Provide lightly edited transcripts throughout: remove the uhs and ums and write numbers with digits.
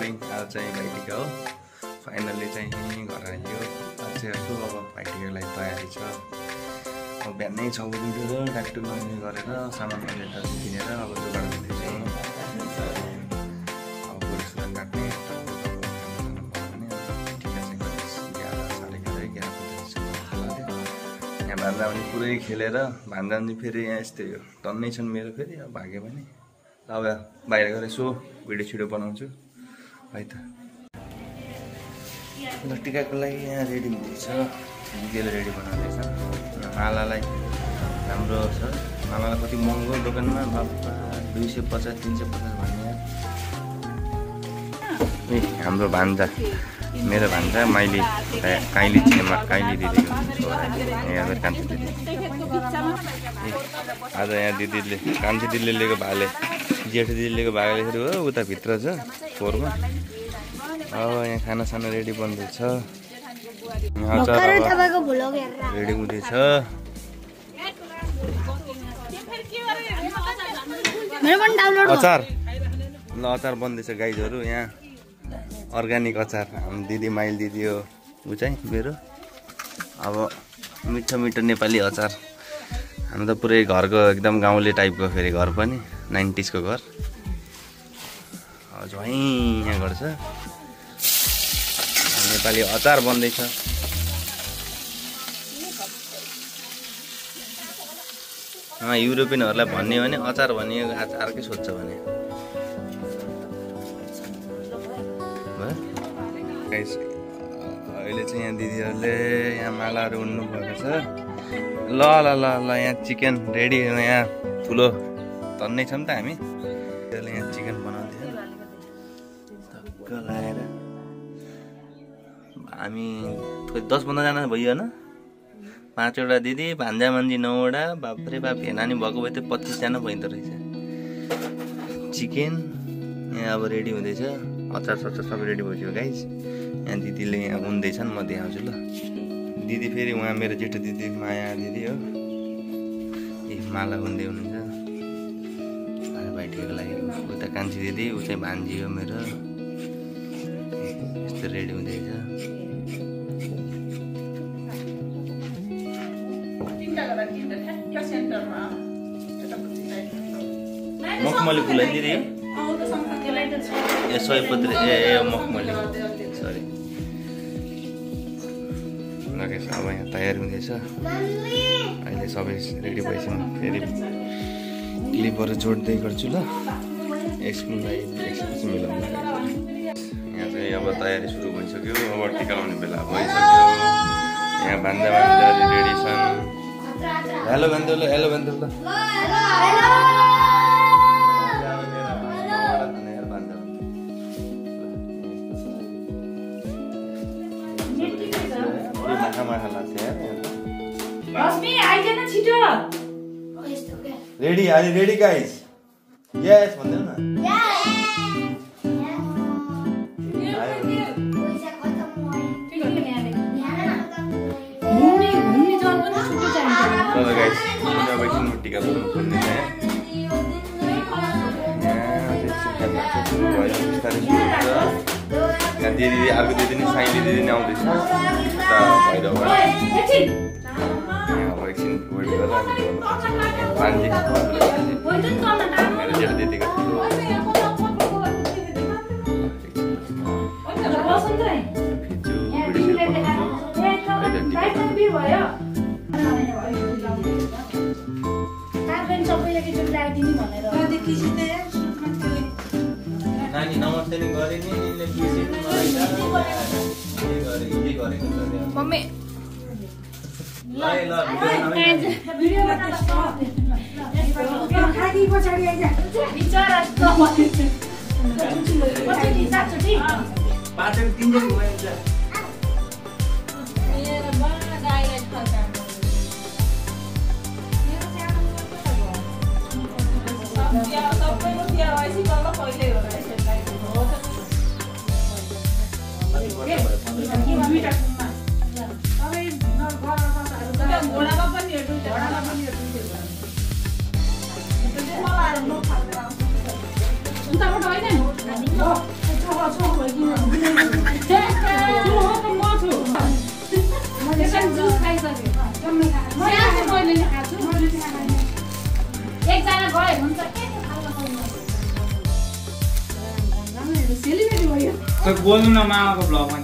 Morning. आज चाहिँ भाइटिका हो। फाइनल्ली चाहिँ घर आइयो। आज चाहिँ अब भाइटिकाको लागि तयारी छ। अब बिहानै 6 बजी उठेर ट्याक्टु गरेर सामान किनेर अब जोगाड गर्दैछ। अब पुलिसलाई काट्ने यहाँ भान्जा पनि पुरै खेलेर भान्जा पनि फेरि यहाँ यस्तै हो टन्नै छन् मेरो फेरि अब भाग्यो भने अब बाहिर गएर यसो भिडियो छिडो बनाउँछु है त। ल टिकाको लागि यहाँ रेडी हुँदैछ, दिदीले रेडी बनाउँदैछ। मालालाई राम्रो छ, मालालाई कति महँगो दोकानमा बाबा 250-350 भन्ने। ए हाम्रो भान्जा, मेरो भान्जा माइली काइली छेमा काइली दिदी यहाँ कान्छी दिदी। आज यहाँ दिदीले कान्छी दिदीले लिएको भाले जेठ दिदीले लिएको भाले हो उता भित्र छ फोरमा। अब यहाँ खानासाना रेडी बन्दैछ, रेडी हुँदैछ। अचार ल अचार बन्दैछ गाइजहरू यहाँ, अर्ग्यानिक अचार। हाम्रो दिदी माइल दिदी हो ऊ चाहिँ मेरो। अब मिठो मिठो नेपाली अचार। हाम्रो त पुरै घरको एकदम गाउँले टाइपको फेरि घर पनि 90s को घर। झैँ यहाँ गर्छ नेपाली अचार बन्दैछ। युरोपियनहरूलाई भन्ने भने अचार भनिएको अचारकै सोध्छ भने अहिले चाहिँ यहाँ दिदीहरूले यहाँ मालाहरू उड्नु भएको छ। ल ल ल ल यहाँ चिकन रेडी। यहाँ ठुलो तन्नै छौँ त हामी। यहाँ चिकन बनाउँदैछ टक्क लगाएर। हामी 10-15 जना भयो होइन, 5वटा दिदी भान्जा मान्छे 9वटा। बाप्रे बाप नानी भएको भए त 25 जना भइँदो रहेछ। चिकन यहाँ अब रेडी हुँदैछ, अचार सचार सबै रेडी भइसक्यो गाइस। यहाँ दिदीले यहाँ उन्दैछन्, म देखाउँछु ल। दिदी फेरि उहाँ मेरो जेठो दिदी माया दिदी हो। ए माला उन्दै हुनुहुन्छ भाइटिकाको लागि। उता कान्छी दिदी, ऊ चाहिँ भान्जी हो मेरो। यस्तो रेडी हुँदैछ। मखमली फुलाइदिदी हो ए सयपत्री ए मखमली सरी। लगेछ अब यहाँ तयारी हुँदैछ। अहिले सबै रेडी भइसक्यो। फेरि क्लिपहरू जोड्दै गर्छु ल, एकछिनलाई एकछिन मिलाउनु। यहाँ चाहिँ अब तयारी सुरु भइसक्यो। अब टिका लाउने बेला भइसक्यो। यहाँ भान्जा रेडी छन्। हेलो भन्दै ल, हेलो भन्दै ल। Ready? Are you ready, guys? Yes, भन्दै न। ल गाइस, अब एकछिन टिका लगाउनु पर्ने छ। यहाँ दिदी अर्को दिदी नि साइली दिदी नि आउँदैछ भैरवबाट। अब एकछिन वेट गरेर भान्जी मेरो जेठो दिदीको नानी नमस्ते नि गरे नि मम्मी ल ल भिडियोमा खादी पछाडी आइजा बिचारा पछाडी सातचोटी 5 3 जति भइन्छ। मेरो बडा डाइरेक्ट खर्च सबैको तिहार भएपछि बल्ल पहिल्यै हो रहेछ। घोडामा पनि उताबाट होइन सेलिब्रेटी भयो खै बोल्नु न मामाको ब्लगमा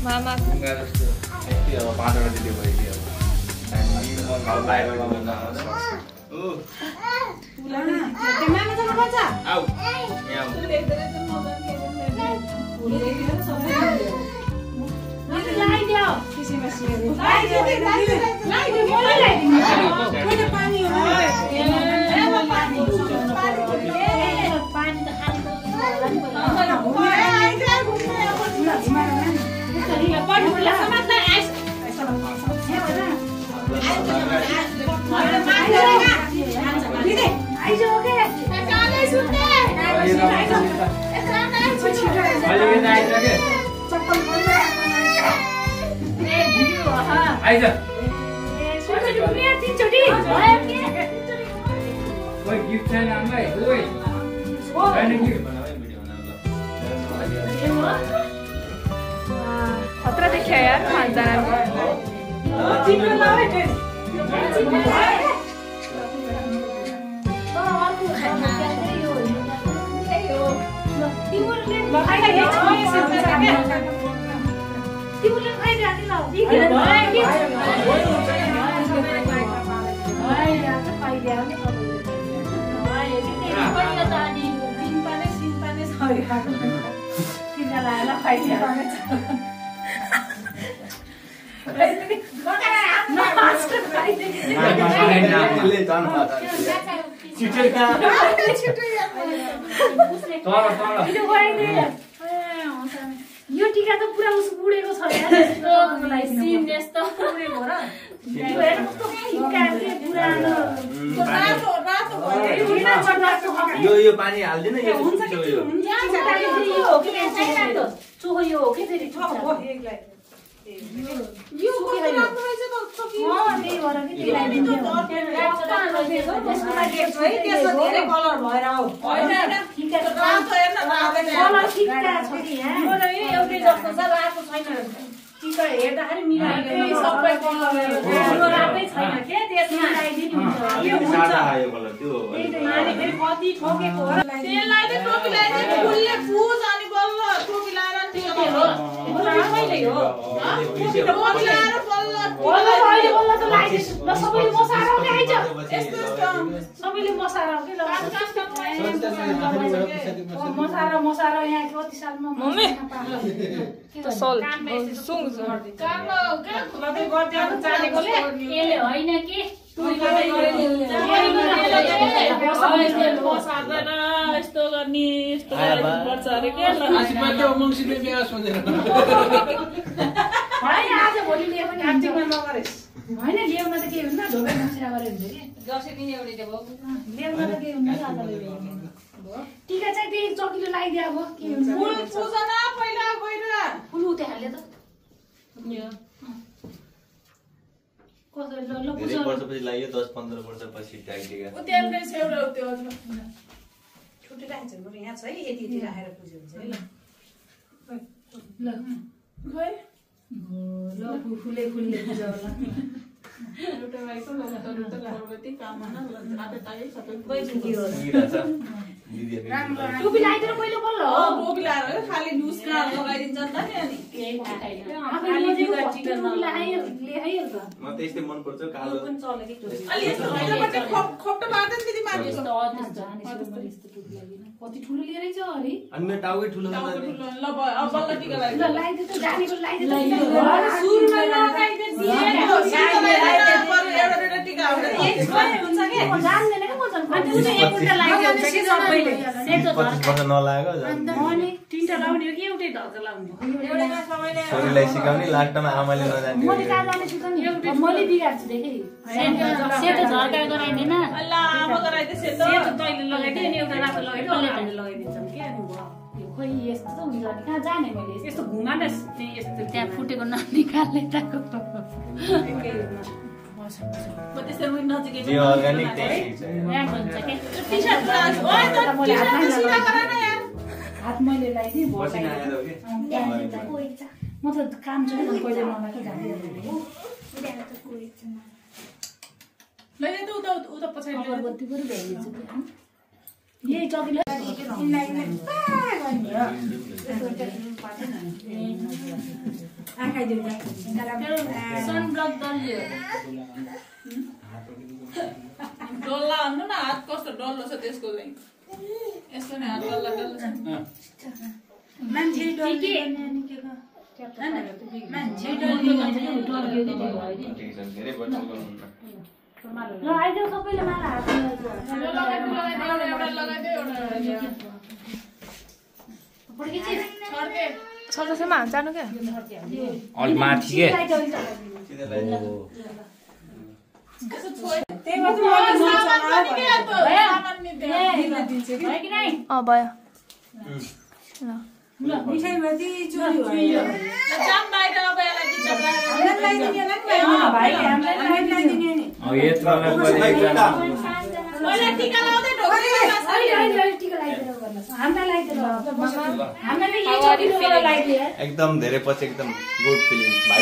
मामा ढुङ्गा जस्तो यति अब 5 वटा दिदी भइदियो अब बाहिर लगाउन मामा जानु पर्छ आऊ यहाँ लाइदियो किसिमसिहरू लाइदियो मलाई लाइदिनु पानी हो पानी त आइज ओइ गिफ्ट छैन हामीलाई ओइ हैन गिफ्ट खतरा देखियो यार 5 जना यो टीका त पुरा उस बुढेको छ यार सिन जस्तो बुढेको हो र हेर कस्तो टीका के पुरानो यो पानी हाल्दिन यो हुन्छ कि यो हो कि चाहिन्छ चोहो यो हो कि फेरि छ हो एकलाई यो के लाग्नु रहेछ त त्यही भएर नि त्यसलाई दिन्छु त्यसको लागि है त्यसमा धेरै कलर भएर हो हैन ठिकै छ रातो हेर्न रातो कलर ठिकै छ नि यहाँ हो र यो एउटै जस्तो छ रातो छैन टिका हेर्दाखेरि मिलाइदिनु सबै कलर यो रातै छैन के त्यसमा मिलाइदिनु हुन्छ यो सादा आयो कलर त्यो अनि फेरि कति ठोकेको हो त्यसलाई चाहिँ टोपी लगाएर फुलले फुज अनि बल्ल टोपी लगाएर टिका हो कहिले हो टोपी लगाएर बल्ल बल्ल त लगाइदिन्छु ल सबैले मसारा आउने आइज यस्तो सबैले मसारा आउने ल मसारा यहाँ कति सालमा मम्मी सल सुङ काम के खुलादै गर्दै जानेकोले यसले हैन के यस्तो गर्ने यस्तो गर्नुपर्छ अरे के आज भोलि लिएर पनि काममा नगरेस् होइन ल्याउन त केही हुन्न ढोका मसिना गरेर हुन्छ कि दसैँ दिन एउटै भयो ल्याउन त केही हुन्न टिका चाहिँ त्यही चकिलो लगाइदियो अब के हुन्छ फुल पूजना पहिला गएर फुल उतै हाल्यो त कसरी ल धेरै वर्षपछि लाग्यो 10-15 वर्षपछि ट्याक्टिका उतेल नै सेउरा त्यो छुट्टी राख्छ बरु यहाँ छ है यति यति राखेर पुज्यो हुन्छ है ल गए ल फुले फुलले पुज्यो होला एउटा भाइको त गर्भवती काममा न आते ताई सबै गइसक्यो टोपी लगाइदिएर पहिलो बल्ल हो टोपी लगाएर खाली नुस्का लगाइदिन्छ नि त अनि केही खाली टिका लगाइयो ल्याइयो त म त्यस्तै मन पर्छ कालो पनि चले कि टोपी अलि यस्तो हैन खप्टो मार्दैन दिदी मार्छ यस्तो टोपी लागि कति ठुलो लिएर छ अरे अनि मेरो टाउकै ठुलो ल अब बल्ल टिका लगाइदियो ल लगाइदियो त जानेको लगाइदियो सुरुमा लगाइदियो एउटा टिका हुन्छ के जान्दैन के म जान अनि उता एउटा लगाइदियो कि सबैले सेतो 25 वर्ष नलाग्यो अनि तीनटा लाउने हो कि एउटै ढल्का लाउने एउटैमा सबैले छोरीलाई सिकाउने लास्टमा आमाले नजान्ने मैले कहाँ जाने छु त नि मैले बिगार्छु देखे सेतो झर्का गराइदिन ल अब गराइदे सेतो तैले लगाइदिए अनि एउटा रातो लगाइदियो अनि हामीले लगाइदिन्छौँ के अनि भयो खोइ यस्तो त हुन्छ नि कहाँ जाने मैले यस्तो घुमा न यस्तो त्यहाँ फुटेको ननिकाल्ने ताको म त्यसै उही नजिकै जे अर्गानिक त्यही छ यहाँ हुन्छ के टी-शर्ट ओए त टी-शर्ट सिधा गरा न यार हात मैले लगाइदिए पसिना आएर हो के म त काम चाहिँ कहिले नलाएको जान्दिनँ लैजा त उता पछाडि अगरबत्ती पनि भ्याइदिन्छु यही चकिलो सनब्लक दल्यो डल्ला भन्नु न हात कस्तो डल्लो छ त्यसको चाहिँ यसको नि हात डल्ला डल्लो छ मान्छे डल्लो मान्छे डल्लो ल आइदेऊ सबैले माला हातमा सल्लाहमा जानु क्या अलि माथि के भयो मिठाई भति चोरी भयो जाम बाहिर अब यसलाई किचन भाइले हामीलाई ल्याइदिने नि मैले टीका लाउँदै ढोक्दै एकदम धेरै पछि एकदम गुड फिलिङ भाइ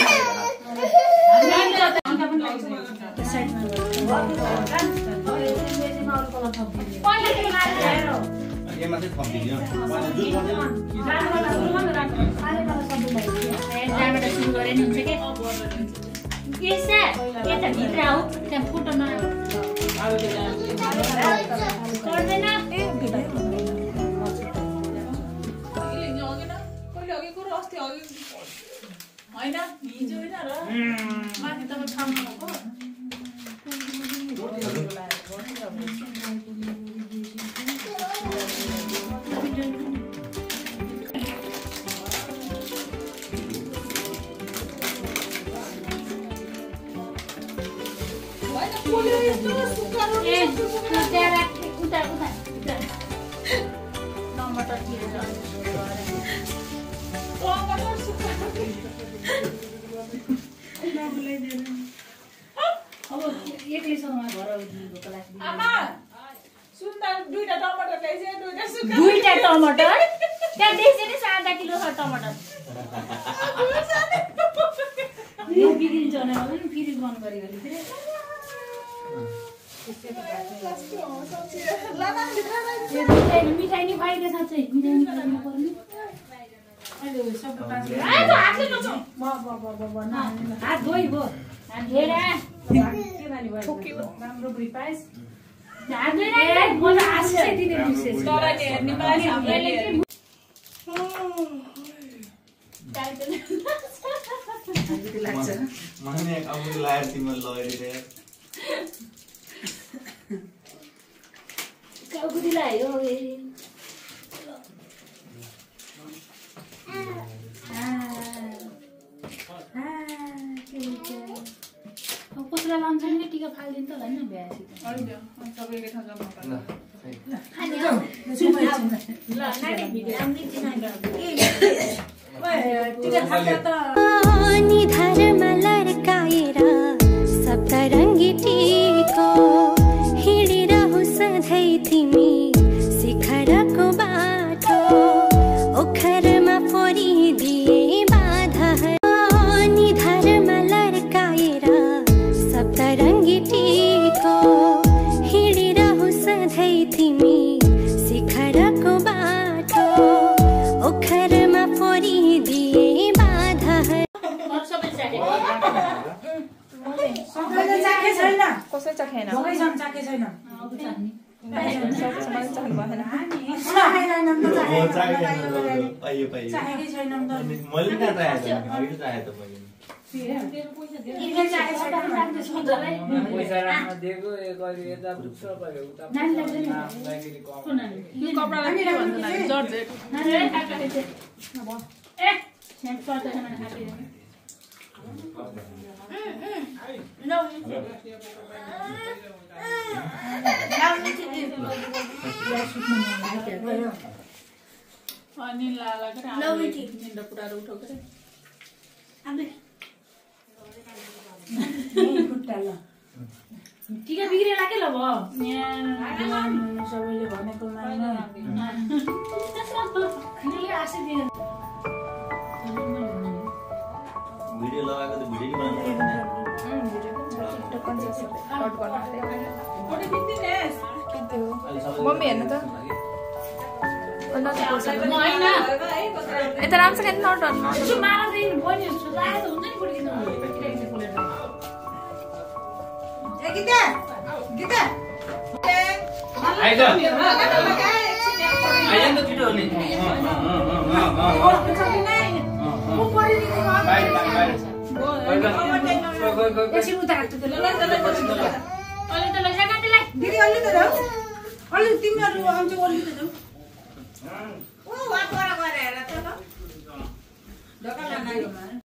होइन हिजो होइन र माथि तपाईँ ठाउँमा दुईटा टमाटर त्यहाँ देख्छ नि 7 किलो छ टमाटर यो बिग्रिन्छ भने पनि फेरि बन्द गरेको थिएँ मिठाई नि पाइदे साँच्चै मिठाई नि खानु पर्ने हात धोइ भो राम्रो बुढी पाइस हात धोइ Kau dilay कसलाई लान्छ नि टिका फाल्दिन त हैन भ्यासी होइन सबैले थाहा जम्मा निधारमा लड्काएर सप्तरङ्गी टिको हिँडिरहु सधैँ तिमी शिखरको बाटो ओखरमा फोरिदिए बाधा निधारमा लड्काएर सप्तरङ्गी टिको हिँडिरहु सधैँ तिमी शिखरको बाटो ओखरमा फोरिदिए बाधा कसै चाखेन चाखे छैन पैसा राम्रो दिएको यता पुग्छ भयो उता टिका बिग्रेला के ल भ सबैले भनेको मानेन आशा दिनु भिडियो लगाएको त भिडियो नि बनाउनु पर्दैन मम्मी हेर्नु त यता राम्रो छ नडर्नु तिमीहरू आउँछ ओर्ली त जाऊ